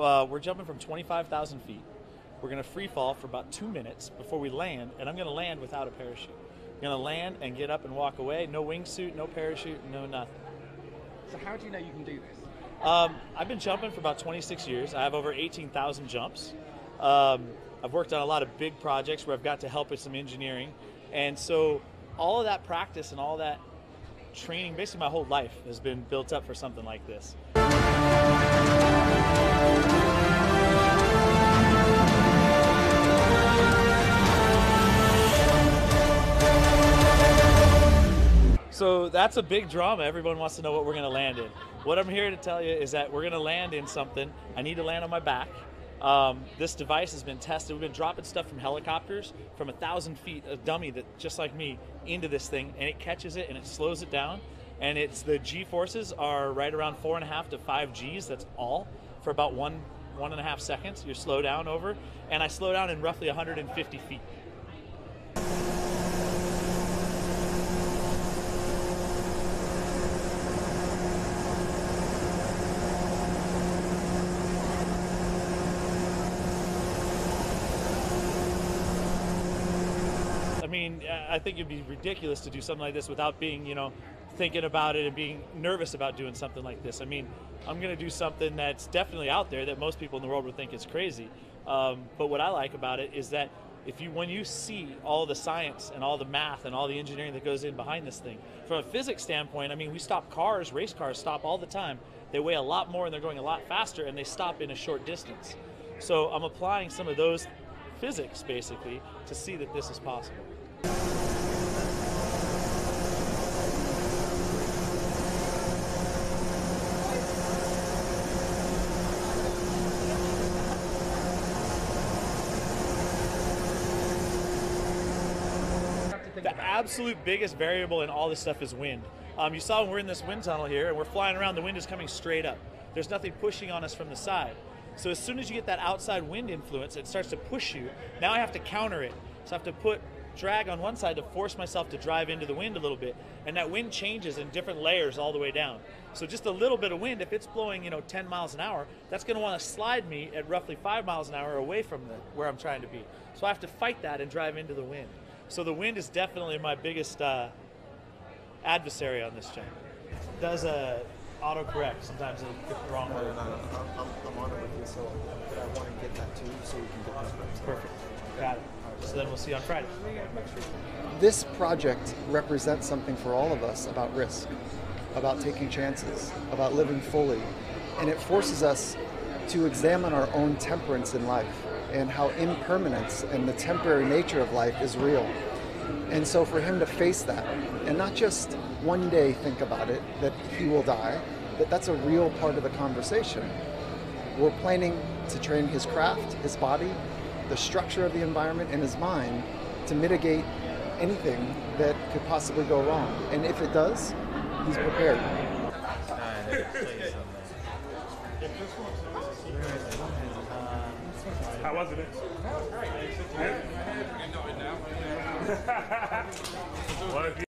we're jumping from 25,000 feet. We're going to free fall for about 2 minutes before we land, and I'm going to land without a parachute. I'm going to land and get up and walk away. No wingsuit, no parachute, no nothing. So how do you know you can do this? I've been jumping for about 26 years. I have over 18,000 jumps. I've worked on a lot of big projects where I've got to help with some engineering. And so all of that practice and all that training, basically my whole life has been built up for something like this. So that's a big drama. Everyone wants to know what we're going to land in. What I'm here to tell you is that we're going to land in something. I need to land on my back. This device has been tested. We've been dropping stuff from helicopters from 1,000 feet, a dummy that just like me, into this thing, and it catches it and it slows it down. And the G forces are right around 4.5 to 5 Gs. That's all for about 1.5 seconds. You slow down over, and I slow down in roughly 150 feet. I mean, I think it'd be ridiculous to do something like this without being, thinking about it and being nervous about doing something like this. I mean, I'm going to do something that's definitely out there that most people in the world would think is crazy. But what I like about it is that when you see all the science and all the math and all the engineering that goes in behind this thing, from a physics standpoint, I mean, we stop cars, race cars stop all the time. They weigh a lot more and they're going a lot faster, and they stop in a short distance. So I'm applying some of those physics basically to see that this is possible. The absolute biggest variable in all this stuff is wind. You saw when we're in this wind tunnel here and we're flying around, the wind is coming straight up. There's nothing pushing on us from the side. So as soon as you get that outside wind influence, it starts to push you. Now I have to counter it. So I have to put drag on one side to force myself to drive into the wind a little bit. And that wind changes in different layers all the way down. So just a little bit of wind, if it's blowing 10 miles an hour, that's going to want to slide me at roughly 5 miles an hour away from where I'm trying to be. So I have to fight that and drive into the wind. So the wind is definitely my biggest adversary on this jump. It does autocorrect. Sometimes it'll get the wrong word. I'm on it with you, so I want to get that too, so we can get this. Perfect. Got it. So then we'll see you on Friday. This project represents something for all of us about risk, about taking chances, about living fully, and it forces us to examine our own temperance in life and how impermanence and the temporary nature of life is real. And so for him to face that and not just one day think about it, that he will die, that's a real part of the conversation. We're planning to train his craft, his body, the structure of the environment, and his mind to mitigate anything that could possibly go wrong. And if it does, he's prepared. How was it? Great.